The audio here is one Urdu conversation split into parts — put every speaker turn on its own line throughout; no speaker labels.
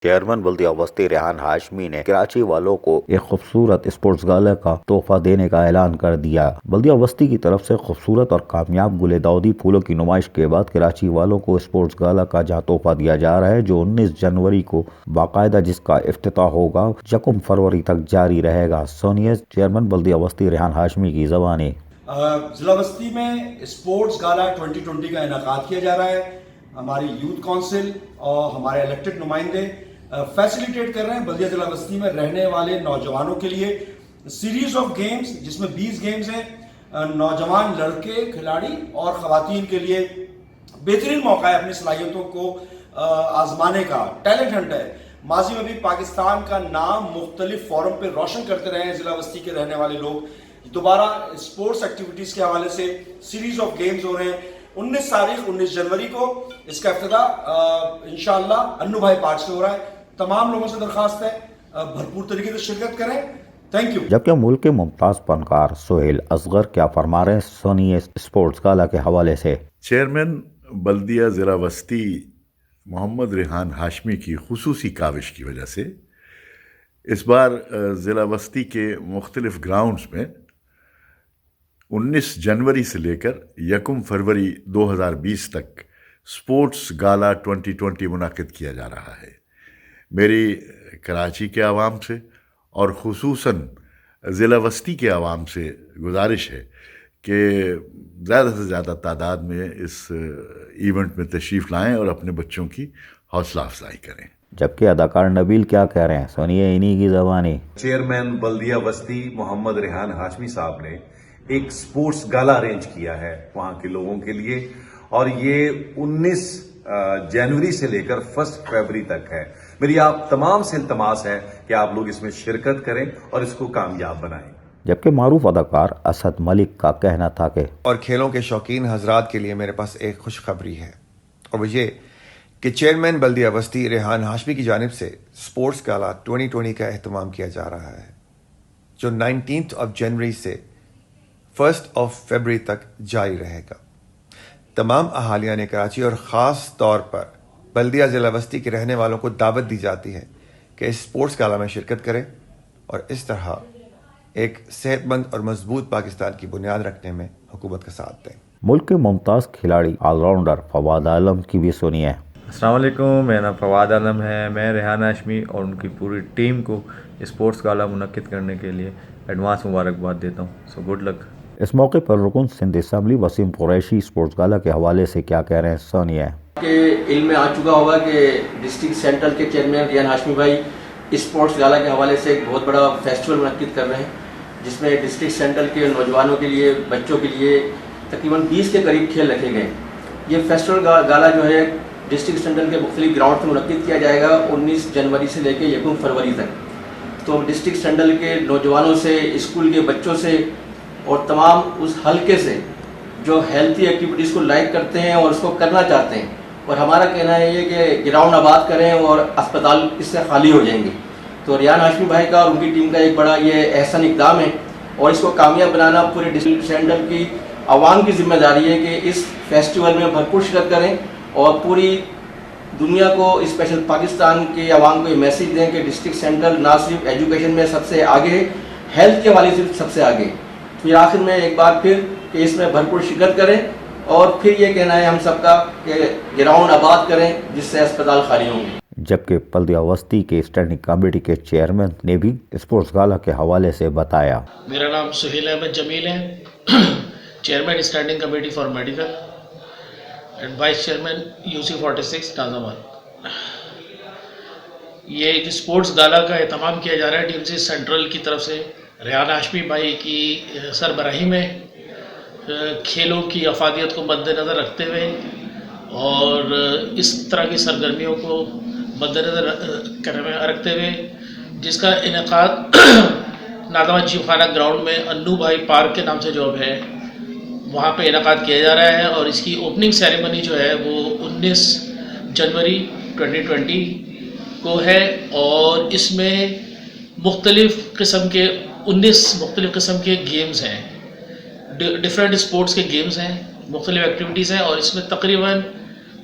چیئرمین بلدیہ وسطی ریحان ہاشمی نے کراچی والوں کو ایک خوبصورت اسپورٹس گالا کا تحفہ دینے کا اعلان کر دیا۔ بلدیہ وسطی کی طرف سے خوبصورت اور کامیاب گل داودی پھولوں کی نمائش کے بعد کراچی والوں کو اسپورٹس گالا کا جہاں تحفہ دیا جا رہا ہے جو 19 جنوری کو باقاعدہ جس کا افتتاح ہوگا 1 فروری تک جاری رہے گا۔ سنیے چیئرمین بلدیہ وسطی ریحان ہاشمی کی زبانی۔
ضلع وسطی میں اسپورٹس گالا 2020 کا انعقاد کیا جا رہا ہے۔ ہماری یوتھ کونسل اور ہمارے الیکٹڈ نمائندے فیسیلیٹیٹ کر رہے ہیں بلدیہ ضلع وسطی میں رہنے والے نوجوانوں کے لیے سیریز آف گیمز جس میں 20 گیمز ہیں۔ نوجوان لڑکے کھلاڑی اور خواتین کے لیے بہترین موقع ہے اپنی صلاحیتوں کو آزمانے کا۔ ٹیلنٹ ہنٹ ہے۔ ماضی میں بھی پاکستان کا نام مختلف فورم پہ روشن کرتے رہے ہیں ضلع وسطی کے رہنے والے لوگ۔ دوبارہ اسپورٹس ایکٹیویٹیز کے حوالے سے سیریز آف گیمز ہو رہے ہیں۔ 19 جنوری کو اس کا افتتاح انشاءاللہ انو بھائی پارک سے ہو رہا ہے۔ تمام لوگوں سے درخواست ہے بھرپور طریقے سے شرکت کریں۔ Thank you.
جبکہ ملک کے ممتاز فنکار سہیل اصغر کیا فرما رہے ہیں سنیے اسپورٹس گالا کے حوالے سے۔
چیئرمین بلدیہ ضلع وسطی محمد ریحان ہاشمی کی خصوصی کاوش کی وجہ سے اس بار ضلع وسطی کے مختلف گراؤنڈز میں 19 جنوری سے لے کر 1 فروری 2020 تک اسپورٹس گالا 2020 منعقد کیا جا رہا ہے۔ میری کراچی کے عوام سے اور خصوصاً ضلع وسطی کے عوام سے گزارش ہے کہ زیادہ سے زیادہ تعداد میں اس ایونٹ میں تشریف لائیں اور اپنے بچوں کی حوصلہ افزائی کریں۔
جبکہ اداکار نبیل کیا کہہ رہے ہیں سنیے انہی کی زبانی۔
چیئرمین بلدیہ وسطی محمد ریحان ہاشمی صاحب نے ایک سپورٹس گالا ارینج کیا ہے وہاں کے لوگوں کے لیے، اور یہ 19 جنوری سے لے کر 1 فروری تک ہے۔ میری آپ تمام سے التماس ہے کہ آپ لوگ اس میں شرکت کریں اور اس کو کامیاب بنائیں۔
جبکہ معروف اداکار اسد ملک کا کہنا تھا کہ
اور کھیلوں کے شوقین حضرات کے لیے میرے پاس ایک خوشخبری ہے، اور وہ یہ کہ چیئرمین بلدیہ وسطی ریحان ہاشمی کی جانب سے اسپورٹس گالا 2020 کا اہتمام کیا جا رہا ہے جو 19 جنوری سے 1 فروری تک جاری رہے گا۔ تمام اہالیان کراچی اور خاص طور پر بلدیہ ضلع وسطی کے رہنے والوں کو دعوت دی جاتی ہے کہ اس اسپورٹس گالا میں شرکت کریں اور اس طرح ایک صحت مند اور مضبوط پاکستان کی بنیاد رکھنے میں حکومت کا ساتھ دیں۔
ملک کے ممتاز کھلاڑی آل راؤنڈر فواد عالم کی بھی سنیے۔
السلام علیکم، میرا نام فواد عالم ہے۔ میں ریحان ہاشمی اور ان کی پوری ٹیم کو اسپورٹس گالا منعقد کرنے کے لیے ایڈوانس مبارکباد دیتا ہوں۔ So good luck.
اس موقع پر رکن سندھ اسمبلی وسیم قریشی اسپورٹس گالا کے حوالے سے کیا کہہ رہے ہیں سنیے۔
کہ علم میں آ چکا ہوگا کہ ڈسٹرکٹ سینٹرل کے چیئرمین ریحان ہاشمی بھائی اسپورٹس گالا کے حوالے سے ایک بہت بڑا فیسٹیول منعقد کر رہے ہیں جس میں ڈسٹرکٹ سینٹرل کے نوجوانوں کے لیے بچوں کے لیے تقریباً 20 کے قریب کھیل رکھے گئے۔ یہ فیسٹیول گالا جو ہے ڈسٹرکٹ سینٹرل کے مختلف گراؤنڈ میں منعقد کیا جائے گا 19 جنوری سے لے کے 1 فروری تک۔ تو ڈسٹرکٹ سینٹرل کے نوجوانوں سے، اسکول کے بچوں سے اور تمام اس حلقے سے جو ہیلتھی ایکٹیویٹیز کو لائک کرتے ہیں اور اس کو کرنا چاہتے ہیں، اور ہمارا کہنا ہے یہ کہ گراؤنڈ آباد کریں اور اسپتال اس سے خالی ہو جائیں گے۔ تو ریحان ہاشمی بھائی کا اور ان کی ٹیم کا ایک بڑا یہ احسن اقدام ہے، اور اس کو کامیاب بنانا پورے ڈسٹرکٹ سینٹرل کی عوام کی ذمہ داری ہے کہ اس فیسٹیول میں بھرپور شرکت کریں اور پوری دنیا کو، اسپیشل پاکستان کے عوام کو یہ میسیج دیں کہ ڈسٹرکٹ سینٹرل نہ صرف ایجوکیشن میں سب سے آگے ہے، ہیلتھ کے حوالے سے سب سے آگے۔ پھر آخر میں ایک بار پھر کہ اس میں بھرپور شرکت کریں، اور پھر یہ کہنا ہے ہم سب کا کہ گراؤنڈ آباد کریں جس سے اسپتال خالی ہوں گے۔
جبکہ بلدیہ وسطی کے اسٹینڈنگ کمیٹی کے چیئرمین نے بھی اسپورٹس گالا کے حوالے سے بتایا۔
میرا نام سہیل احمد جمیل ہے، chairman standing committee for medical and vice chairman UC 46 نازآباد۔ یہ ایک اسپورٹس گالا کا اہتمام کیا جا رہا ہے DMC سینٹرل کی طرف سے ریحان ہاشمی بھائی کی سربراہی میں، کھیلوں کی افادیت کو مد نظر رکھتے ہوئے اور اس طرح کی سرگرمیوں کو مد نظر رکھتے ہوئے، جس کا انعقاد نازآباد جیم خانہ گراؤنڈ میں انو بھائی پارک کے نام سے جو ہے وہاں پہ انعقاد کیا جا رہا ہے، اور اس کی اوپننگ سیریمنی جو ہے وہ 19 جنوری 2020 کو ہے، اور اس میں مختلف قسم کے 19 مختلف قسم کے گیمز ہیں، ڈفرینٹ اسپورٹس کے گیمز ہیں، مختلف ایکٹیویٹیز ہیں، اور اس میں تقریباً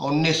19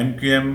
MQM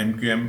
MQM